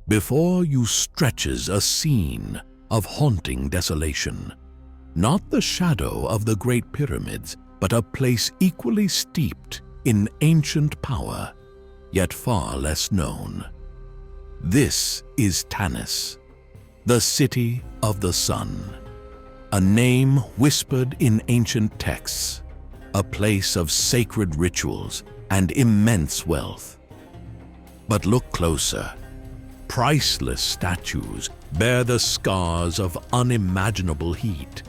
Before you stretches a scene of haunting desolation. Not the shadow of the Great Pyramids, but a place equally steeped in ancient power, yet far less known. This is Tanis, the City of the Sun, a name whispered in ancient texts, a place of sacred rituals and immense wealth. But look closer. Priceless statues bear the scars of unimaginable heat.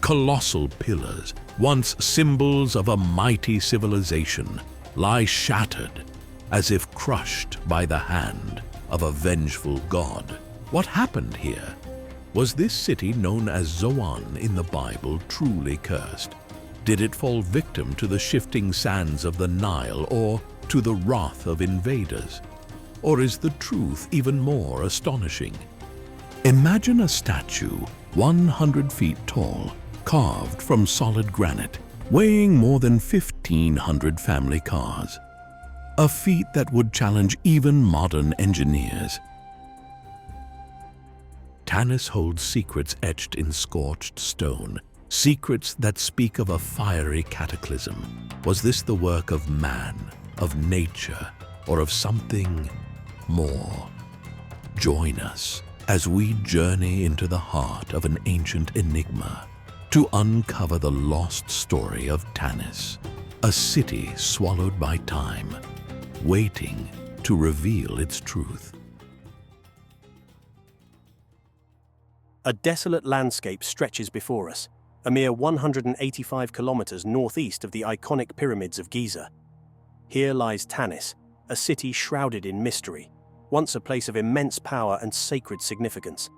Colossal pillars, once symbols of a mighty civilization, lie shattered as if crushed by the hand of a vengeful god. What happened here? Was this city known as Zoan in the Bible truly cursed? Did it fall victim to the shifting sands of the Nile or to the wrath of invaders? Or is the truth even more astonishing? Imagine a statue 100 feet tall, carved from solid granite, weighing more than 1,500 family cars. A feat that would challenge even modern engineers. Tanis holds secrets etched in scorched stone, secrets that speak of a fiery cataclysm. Was this the work of man, of nature, or of something more? Join us as we journey into the heart of an ancient enigma to uncover the lost story of Tanis, a city swallowed by time, waiting to reveal its truth. A desolate landscape stretches before us, a mere 185 kilometers northeast of the iconic pyramids of Giza. Here lies Tanis, a city shrouded in mystery, once a place of immense power and sacred significance.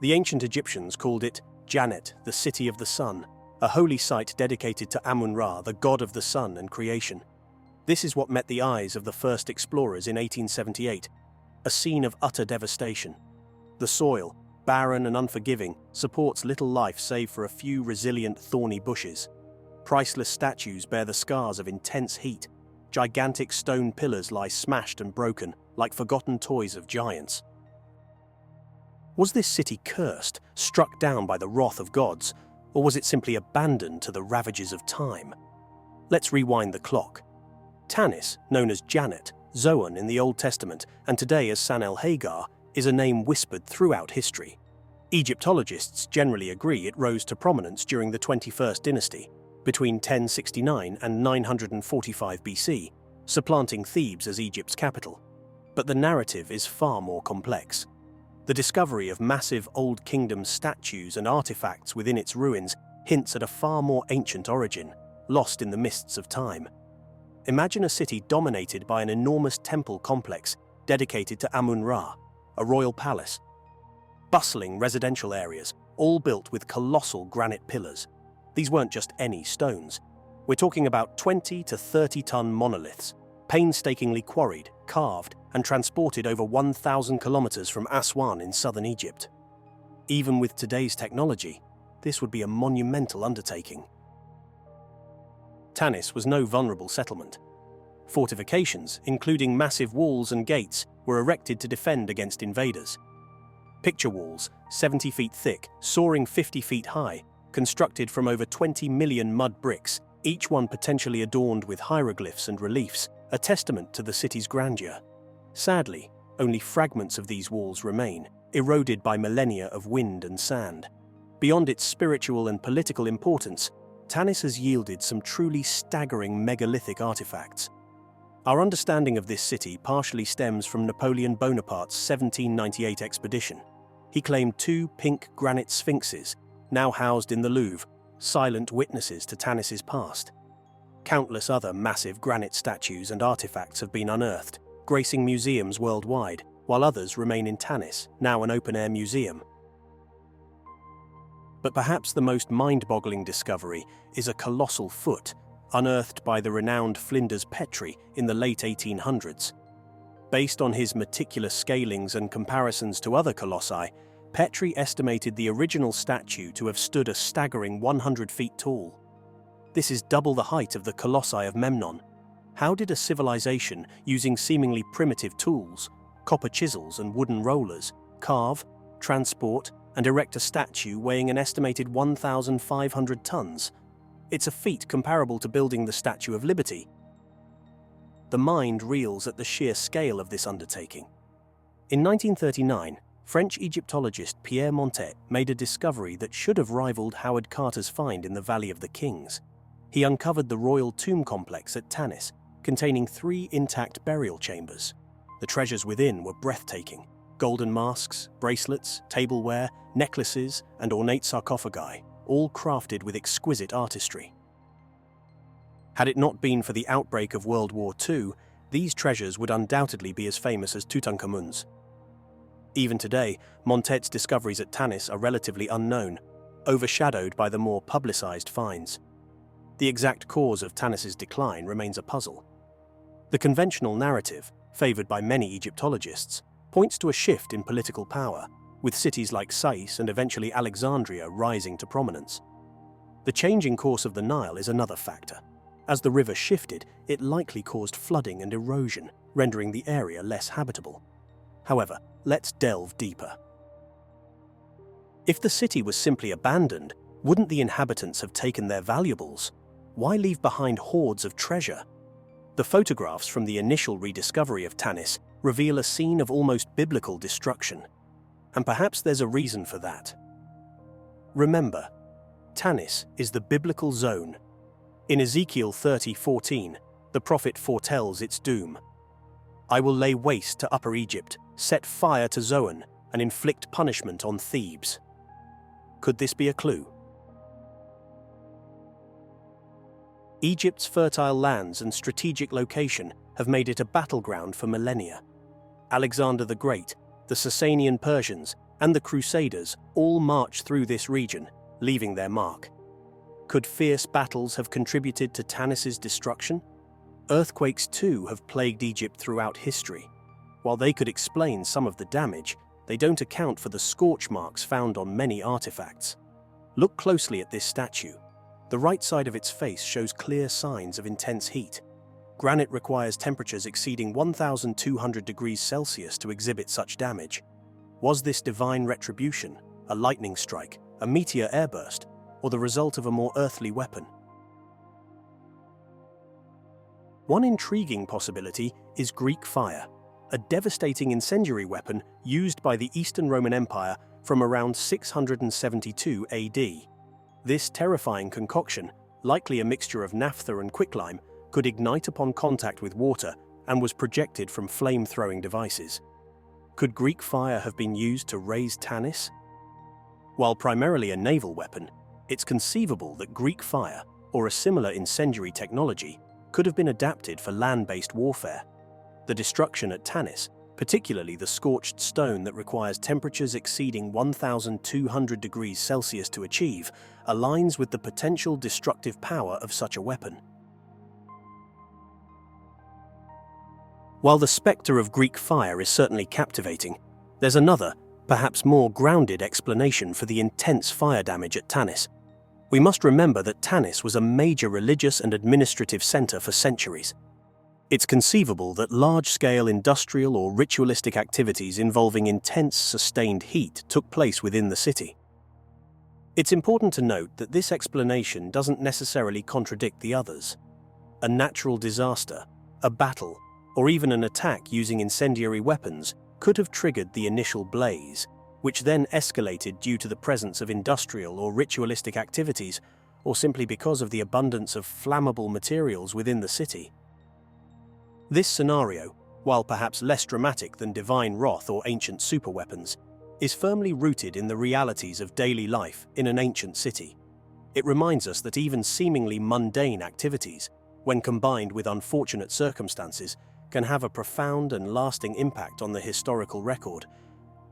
The ancient Egyptians called it Janet, the City of the Sun, a holy site dedicated to Amun-Ra, the god of the sun and creation. This is what met the eyes of the first explorers in 1878, a scene of utter devastation. The soil, barren and unforgiving, supports little life save for a few resilient thorny bushes. Priceless statues bear the scars of intense heat. Gigantic stone pillars lie smashed and broken, like forgotten toys of giants. Was this city cursed, struck down by the wrath of gods, or was it simply abandoned to the ravages of time? Let's rewind the clock. Tanis, known as Janet, Zoan in the Old Testament, and today as San el-Hagar, is a name whispered throughout history. Egyptologists generally agree it rose to prominence during the 21st dynasty, between 1069 and 945 BC, supplanting Thebes as Egypt's capital. But the narrative is far more complex. The discovery of massive Old Kingdom statues and artifacts within its ruins hints at a far more ancient origin, lost in the mists of time. Imagine a city dominated by an enormous temple complex dedicated to Amun-Ra, a royal palace. Bustling residential areas, all built with colossal granite pillars. These weren't just any stones. We're talking about 20 to 30-ton monoliths, painstakingly quarried, carved, and transported over 1,000 kilometers from Aswan in southern Egypt. Even with today's technology, this would be a monumental undertaking. Tanis was no vulnerable settlement. Fortifications, including massive walls and gates, were erected to defend against invaders. Picture walls, 70 feet thick, soaring 50 feet high, constructed from over 20 million mud bricks, each one potentially adorned with hieroglyphs and reliefs, a testament to the city's grandeur. Sadly, only fragments of these walls remain, eroded by millennia of wind and sand. Beyond its spiritual and political importance, Tanis has yielded some truly staggering megalithic artifacts. Our understanding of this city partially stems from Napoleon Bonaparte's 1798 expedition. He claimed 2 pink granite sphinxes, now housed in the Louvre, silent witnesses to Tanis's past. Countless other massive granite statues and artifacts have been unearthed, gracing museums worldwide, while others remain in Tanis, now an open-air museum. But perhaps the most mind-boggling discovery is a colossal foot, unearthed by the renowned Flinders Petrie in the late 1800s. Based on his meticulous scalings and comparisons to other colossi, Petrie estimated the original statue to have stood a staggering 100 feet tall. This is double the height of the Colossi of Memnon. How did a civilization, using seemingly primitive tools, copper chisels and wooden rollers, carve, transport, and erect a statue weighing an estimated 1,500 tons. It's a feat comparable to building the Statue of Liberty. The mind reels at the sheer scale of this undertaking. In 1939, French Egyptologist Pierre Montet made a discovery that should have rivaled Howard Carter's find in the Valley of the Kings. He uncovered the royal tomb complex at Tanis, containing 3 intact burial chambers. The treasures within were breathtaking: golden masks, bracelets, tableware, necklaces, and ornate sarcophagi, all crafted with exquisite artistry. Had it not been for the outbreak of World War II, these treasures would undoubtedly be as famous as Tutankhamun's. Even today, Montet's discoveries at Tanis are relatively unknown, overshadowed by the more publicized finds. The exact cause of Tanis's decline remains a puzzle. The conventional narrative, favored by many Egyptologists, points to a shift in political power, with cities like Sais and eventually Alexandria rising to prominence. The changing course of the Nile is another factor. As the river shifted, it likely caused flooding and erosion, rendering the area less habitable. However, let's delve deeper. If the city was simply abandoned, wouldn't the inhabitants have taken their valuables? Why leave behind hoards of treasure? The photographs from the initial rediscovery of Tanis reveal a scene of almost biblical destruction. And perhaps there's a reason for that. Remember, Tanis is the biblical zone. In Ezekiel 30:14, the prophet foretells its doom. "I will lay waste to Upper Egypt, set fire to Zoan, and inflict punishment on Thebes." Could this be a clue? Egypt's fertile lands and strategic location have made it a battleground for millennia. Alexander the Great, the Sasanian Persians, and the Crusaders all marched through this region, leaving their mark. Could fierce battles have contributed to Tanis's destruction? Earthquakes too have plagued Egypt throughout history. While they could explain some of the damage, they don't account for the scorch marks found on many artifacts. Look closely at this statue. The right side of its face shows clear signs of intense heat. Granite requires temperatures exceeding 1,200 degrees Celsius to exhibit such damage. Was this divine retribution, a lightning strike, a meteor airburst, or the result of a more earthly weapon? One intriguing possibility is Greek fire, a devastating incendiary weapon used by the Eastern Roman Empire from around 672 AD. This terrifying concoction, likely a mixture of naphtha and quicklime, could ignite upon contact with water and was projected from flame-throwing devices. Could Greek fire have been used to raise Tanis? While primarily a naval weapon, it's conceivable that Greek fire, or a similar incendiary technology, could have been adapted for land-based warfare. The destruction at Tanis, particularly the scorched stone that requires temperatures exceeding 1,200 degrees Celsius to achieve, aligns with the potential destructive power of such a weapon. While the spectre of Greek fire is certainly captivating, there's another, perhaps more grounded explanation for the intense fire damage at Tanis. We must remember that Tanis was a major religious and administrative center for centuries. It's conceivable that large-scale industrial or ritualistic activities involving intense, sustained heat took place within the city. It's important to note that this explanation doesn't necessarily contradict the others. A natural disaster, a battle, or even an attack using incendiary weapons could have triggered the initial blaze, which then escalated due to the presence of industrial or ritualistic activities, or simply because of the abundance of flammable materials within the city. This scenario, while perhaps less dramatic than divine wrath or ancient superweapons, is firmly rooted in the realities of daily life in an ancient city. It reminds us that even seemingly mundane activities, when combined with unfortunate circumstances, can have a profound and lasting impact on the historical record.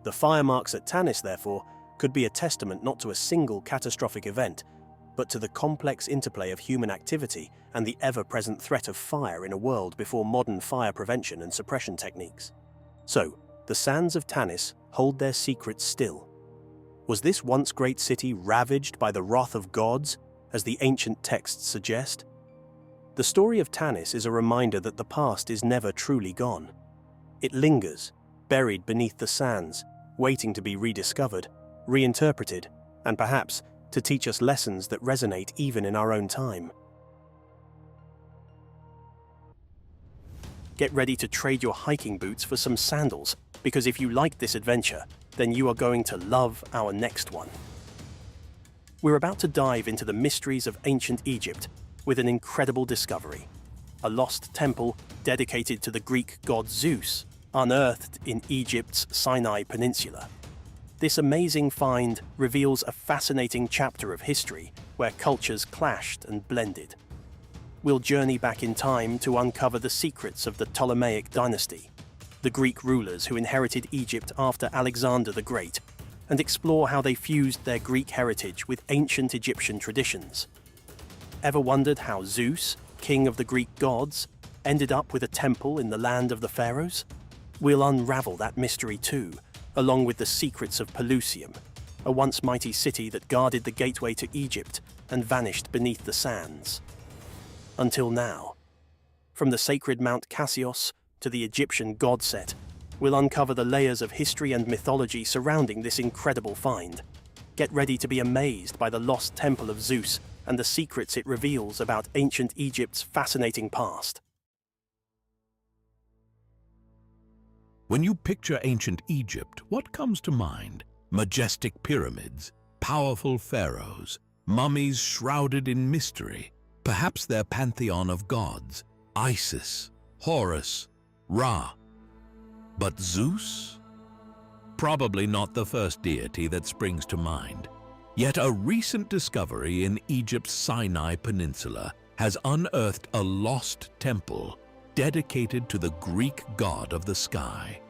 The fire marks at Tanis, therefore, could be a testament not to a single catastrophic event, but to the complex interplay of human activity and the ever-present threat of fire in a world before modern fire prevention and suppression techniques. So, the sands of Tanis hold their secrets still. Was this once great city ravaged by the wrath of gods, as the ancient texts suggest? The story of Tanis is a reminder that the past is never truly gone. It lingers, buried beneath the sands, waiting to be rediscovered, reinterpreted, and perhaps to teach us lessons that resonate even in our own time. Get ready to trade your hiking boots for some sandals, because if you like this adventure, then you are going to love our next one. We're about to dive into the mysteries of ancient Egypt with an incredible discovery: a lost temple dedicated to the Greek god Zeus, unearthed in Egypt's Sinai Peninsula. This amazing find reveals a fascinating chapter of history where cultures clashed and blended. We'll journey back in time to uncover the secrets of the Ptolemaic dynasty, the Greek rulers who inherited Egypt after Alexander the Great, and explore how they fused their Greek heritage with ancient Egyptian traditions. Ever wondered how Zeus, king of the Greek gods, ended up with a temple in the land of the pharaohs? We'll unravel that mystery too, along with the secrets of Pelusium, a once mighty city that guarded the gateway to Egypt and vanished beneath the sands. Until now, from the sacred Mount Cassios to the Egyptian god set, we'll uncover the layers of history and mythology surrounding this incredible find. Get ready to be amazed by the lost temple of Zeus and the secrets it reveals about ancient Egypt's fascinating past. When you picture ancient Egypt, what comes to mind? Majestic pyramids, powerful pharaohs, mummies shrouded in mystery, perhaps their pantheon of gods, Isis, Horus, Ra. But Zeus? Probably not the first deity that springs to mind. Yet a recent discovery in Egypt's Sinai Peninsula has unearthed a lost temple dedicated to the Greek god of the sky.